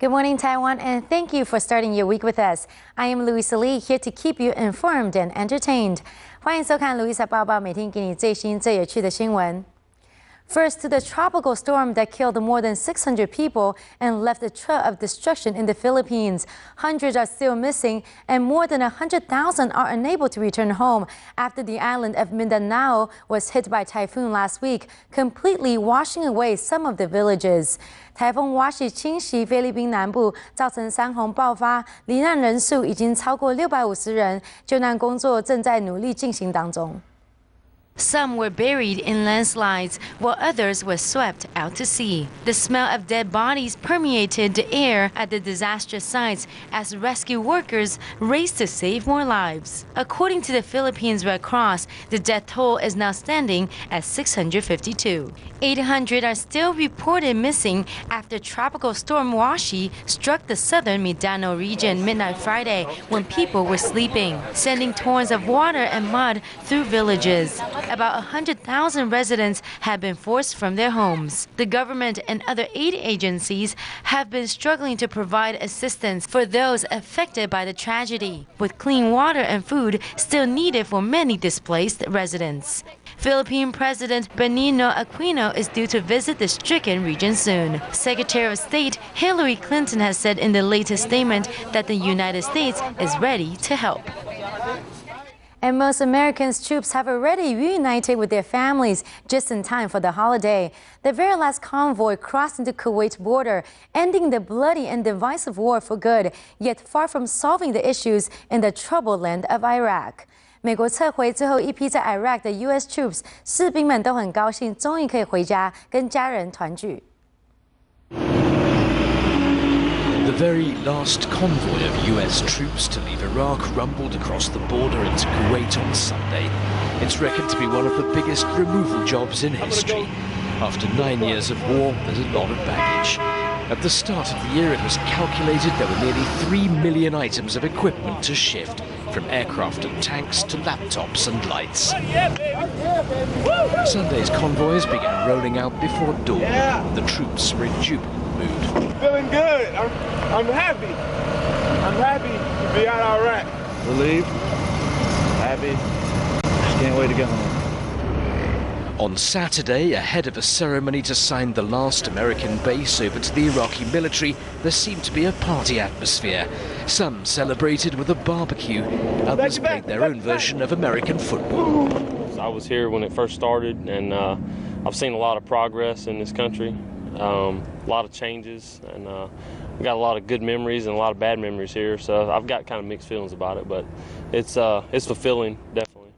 Good morning, Taiwan, and thank you for starting your week with us. I am Louisa Lee, here to keep you informed and entertained. 欢迎收看 Louisa 报报，每天给你最新最有趣的新闻。First, to the tropical storm that killed more than 600 people and left a trail of destruction in the Philippines. Hundreds are still missing, and more than 100,000 are unable to return home after the island of Mindanao was hit by typhoon last week, completely washing away some of the villages. 台风瓦西侵袭菲律宾南部，造成山洪爆发，罹难人数已经超过650人，救难工作正在努力进行当中。Some were buried in landslides, while others were swept out to sea. The smell of dead bodies permeated the air at the disaster sites as rescue workers raced to save more lives. According to the Philippines Red Cross, the death toll is now standing at 652. 800 are still reported missing after tropical storm Washi struck the southern Mindanao region midnight Friday when people were sleeping, sending torrents of water and mud through villages. About 100,000 residents have been forced from their homes. The government and other aid agencies have been struggling to provide assistance for those affected by the tragedy, with clean water and food still needed for many displaced residents. Philippine President Benigno Aquino is due to visit the stricken region soon. Secretary of State Hillary Clinton has said in the latest statement that the United States is ready to help. And most Americans' troops have already reunited with their families just in time for the holiday. The very last convoy crossed into Kuwait's border, ending the bloody and divisive war for good, yet far from solving the issues in the troubled land of Iraq. 美国撤回最后一批在 Iraq 的 U.S. troops， 士兵们都很高兴，终于可以回家跟家人团聚。 The very last convoy of U.S. troops to leave Iraq rumbled across the border into Kuwait on Sunday. It's reckoned to be one of the biggest removal jobs in history. After 9 years of war, there's a lot of baggage. At the start of the year, it was calculated there were nearly 3 million items of equipment to shift, from aircraft and tanks to laptops and lights. Sunday's convoys began rolling out before dawn. The troops were in jubilant mood. Feeling good. I'm happy. I'm happy to be out of Iraq. Relieved. Happy. Just can't wait to get home. On Saturday, ahead of a ceremony to sign the last American base over to the Iraqi military, there seemed to be a party atmosphere. Some celebrated with a barbecue, others played their own version of American football. I was here when it first started, and I've seen a lot of progress in this country, a lot of changes, and we got a lot of good memories and a lot of bad memories here. So I've got kind of mixed feelings about it, but it's fulfilling, definitely.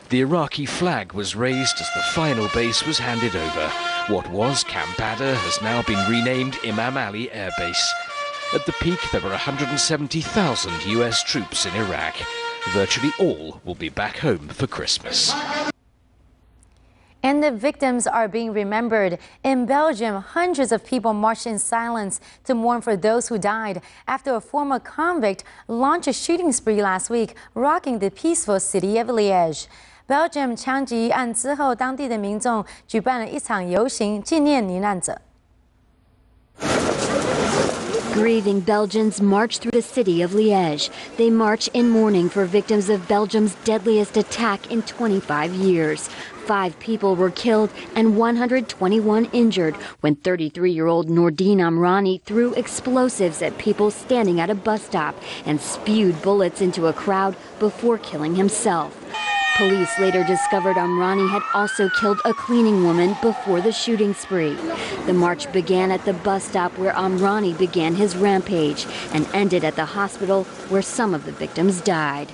The Iraqi flag was raised as the final base was handed over. What was Camp Badr has now been renamed Imam Ali Air Base. At the peak, there were 170,000 US troops in Iraq. Virtually all will be back home for Christmas. And the victims are being remembered. In Belgium, hundreds of people marched in silence to mourn for those who died after a former convict launched a shooting spree last week, rocking the peaceful city of Liège. Belgium 枪击案之后，当地的民众举办了一场游行，纪念罹难者。 Grieving Belgians march through the city of Liège. They march in mourning for victims of Belgium's deadliest attack in 25 years. 5 people were killed and 121 injured when 33-year-old Noordine Amrani threw explosives at people standing at a bus stop and spewed bullets into a crowd before killing himself. Police later discovered Amrani had also killed a cleaning woman before the shooting spree. The march began at the bus stop where Amrani began his rampage and ended at the hospital where some of the victims died.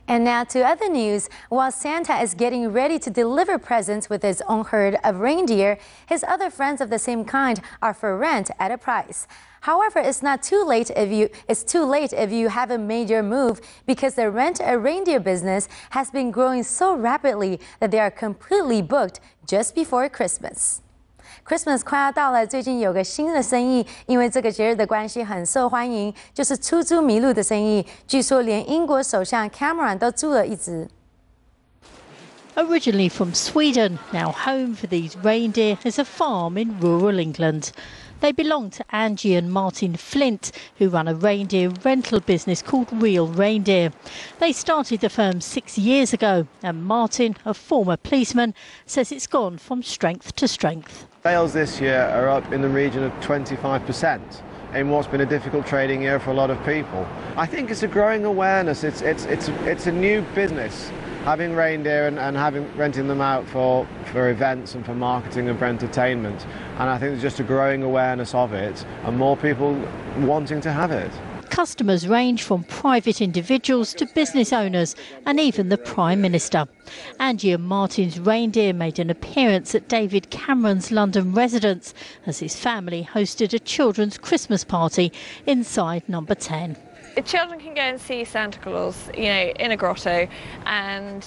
And now to other news. While Santa is getting ready to deliver presents with his own herd of reindeer, his other friends of the same kind are for rent at a price. However, it's too late if you haven't made your move, because the rent-a-reindeer business has been growing so rapidly that they are completely booked just before Christmas. Christmas 快要到了，最近有个新的生意，因为这个节日的关系很受欢迎，就是出租麋鹿的生意。据说连英国首相 Cameron 都租了一只。Originally from Sweden, now home for these reindeer is a farm in rural England. They belong to Angie and Martin Flint, who run a reindeer rental business called Real Reindeer. They started the firm 6 years ago, and Martin, a former policeman, says it's gone from strength to strength. Sales this year are up in the region of 25% in what's been a difficult trading year for a lot of people. I think it's a growing awareness. It's a new business, having reindeer and renting them out for events and for marketing and for entertainment. And I think there's just a growing awareness of it and more people wanting to have it. Customers range from private individuals to business owners and even the Prime Minister. Angie and Martin's reindeer made an appearance at David Cameron's London residence as his family hosted a children's Christmas party inside number 10. Children can go and see Santa Claus, in a grotto, and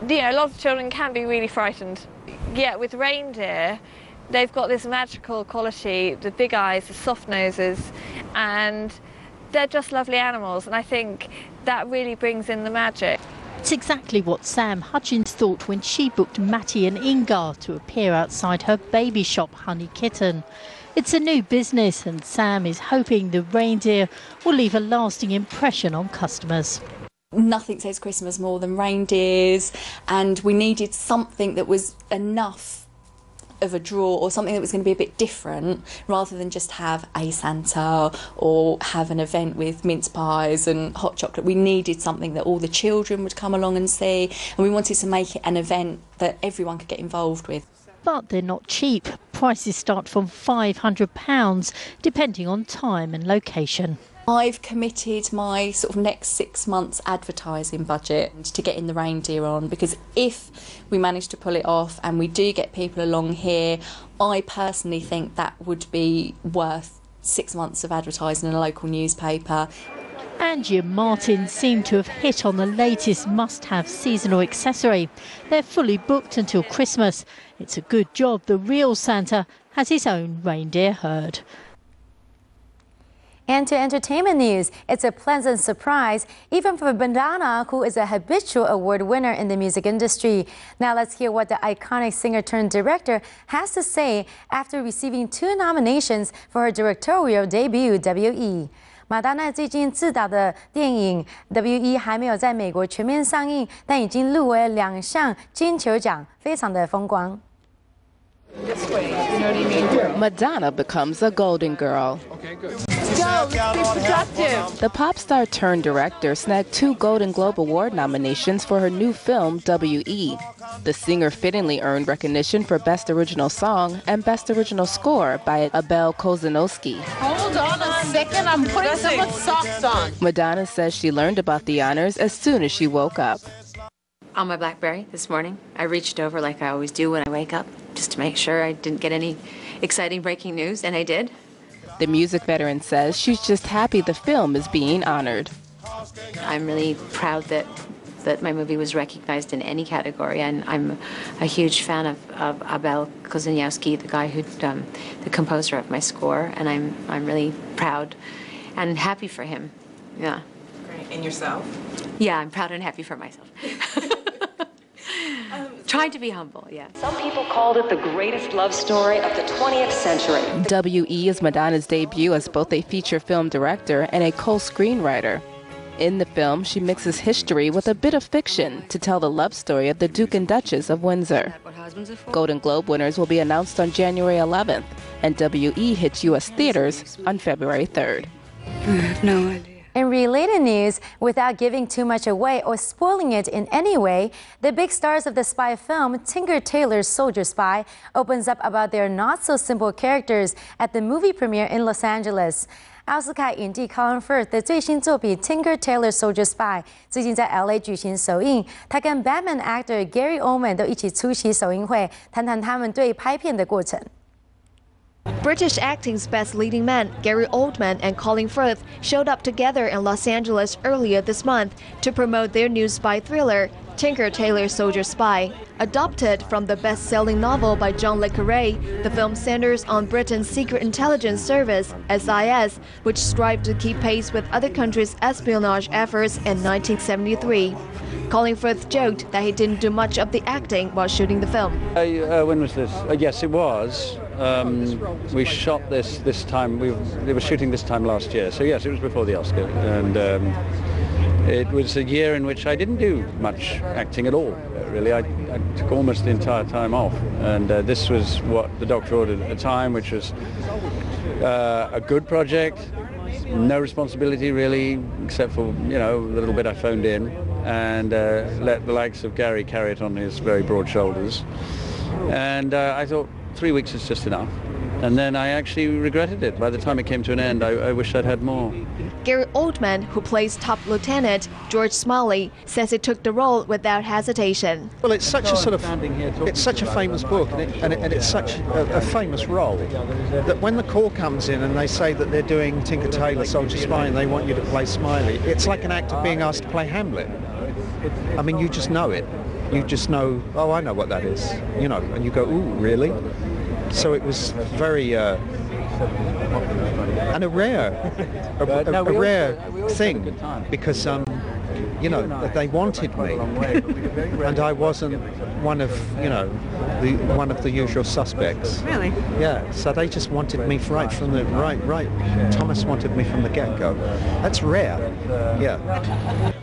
a lot of children can be really frightened. Yeah, with reindeer, they've got this magical quality, the big eyes, the soft noses, and they're just lovely animals, and I think that really brings in the magic. It's exactly what Sam Hutchins thought when she booked Matty and Ingar to appear outside her baby shop, Honey Kitten. It's a new business, and Sam is hoping the reindeer will leave a lasting impression on customers. Nothing says Christmas more than reindeers, and we needed something that was enough of a draw, or something that was going to be a bit different, rather than just have a Santa or have an event with mince pies and hot chocolate. We needed something that all the children would come along and see, and we wanted to make it an event that everyone could get involved with. But they're not cheap. Prices start from £500, depending on time and location. I've committed my next 6 months advertising budget to getting the reindeer on, because if we manage to pull it off and we do get people along here, I personally think that would be worth 6 months of advertising in a local newspaper. Angie and Martin seem to have hit on the latest must-have seasonal accessory. They're fully booked until Christmas. It's a good job the real Santa has his own reindeer herd. And to entertainment news, it's a pleasant surprise, even for Madonna, who is a habitual award winner in the music industry. Now let's hear what the iconic singer-turned-director has to say after receiving 2 nominations for her directorial debut, W.E. 马丹娜最近自导的电影 W.E. 还没有在美国全面上映，但已经入围了2项金球奖，非常的风光。 Madonna becomes a Golden Girl. Okay, good. Go, let's be productive. The pop star turned director snagged 2 Golden Globe Award nominations for her new film, W.E. The singer fittingly earned recognition for Best Original Song and Best Original Score by Abel Kozanowski. Hold on a second, I'm putting someone's socks on. Madonna says she learned about the honors as soon as she woke up. On my BlackBerry this morning, I reached over like I always do when I wake up, just to make sure I didn't get any exciting breaking news, and I did. The music veteran says she's just happy the film is being honored. I'm really proud that my movie was recognized in any category, and I'm a huge fan of Abel Kozanowski, the guy who, the composer of my score, and I'm really proud and happy for him. Yeah. Great. And yourself? Yeah, I'm proud and happy for myself. Trying to be humble, yeah. Some people called it the greatest love story of the 20th century. W.E. is Madonna's debut as both a feature film director and a co-screenwriter. In the film, she mixes history with a bit of fiction to tell the love story of the Duke and Duchess of Windsor. Golden Globe winners will be announced on January 11th, and W.E. hits U.S. theaters on February 3rd. I have no idea. In related news, without giving too much away or spoiling it in any way, the big stars of the spy film Tinker Tailor Soldier Spy opens up about their not-so-simple characters at the movie premiere in Los Angeles. 奥斯卡影帝 Colin Firth 的最新作品 Tinker Tailor Soldier Spy 最近在 LA 举行首映，他跟 Batman actor Gary Oldman 都一起出席首映会，谈谈他们对拍片的过程。 British acting's best leading men, Gary Oldman and Colin Firth, showed up together in Los Angeles earlier this month to promote their new spy thriller, Tinker Tailor Soldier Spy. Adopted from the best-selling novel by John le Carré, the film centers on Britain's Secret Intelligence Service, SIS, which strived to keep pace with other countries' espionage efforts in 1973. Colin Firth joked that he didn't do much of the acting while shooting the film. When was this? Yes, it was. We shot this time. They were shooting this time last year. So yes, it was before the Oscar, and it was a year in which I didn't do much acting at all. Really, I took almost the entire time off, and this was what the doctor ordered at the time, which was a good project, no responsibility really, except for a little bit I phoned in, and let the likes of Gary carry it on his very broad shoulders. And I thought 3 weeks is just enough. And then I actually regretted it. By the time it came to an end, I wished I'd had more. Gary Oldman, who plays Top Lieutenant George Smalley, says he took the role without hesitation. Well, it's such it's such a famous book, and it's such a famous role that when the call comes in and they say that they're doing Tinker Tailor Soldier Spy and they want you to play Smiley, it's like an actor being asked to play Hamlet. I mean, you just know it. You just know, oh, I know what that is, and you go, ooh, really? So it was very, and a rare thing, because, they wanted me, and I wasn't one of, one of the usual suspects. Really? Yeah. So they just wanted me right from the right. Thomas wanted me from the get-go. That's rare. Yeah.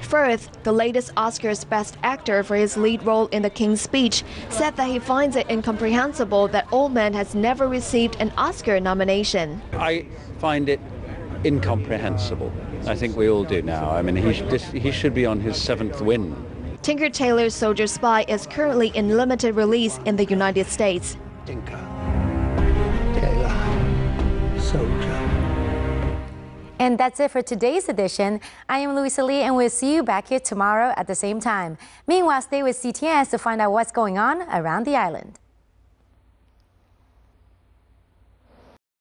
Firth, the latest Oscar's Best Actor for his lead role in The King's Speech, said that he finds it incomprehensible that Oldman has never received an Oscar nomination. I find it incomprehensible. I think we all do now. I mean, he should be on his 7th win. Tinker Tailor Soldier Spy is currently in limited release in the United States. Tinker Tailor Soldier. And that's it for today's edition. I am Louisa Lee, and we'll see you back here tomorrow at the same time. Meanwhile, stay with CTS to find out what's going on around the island.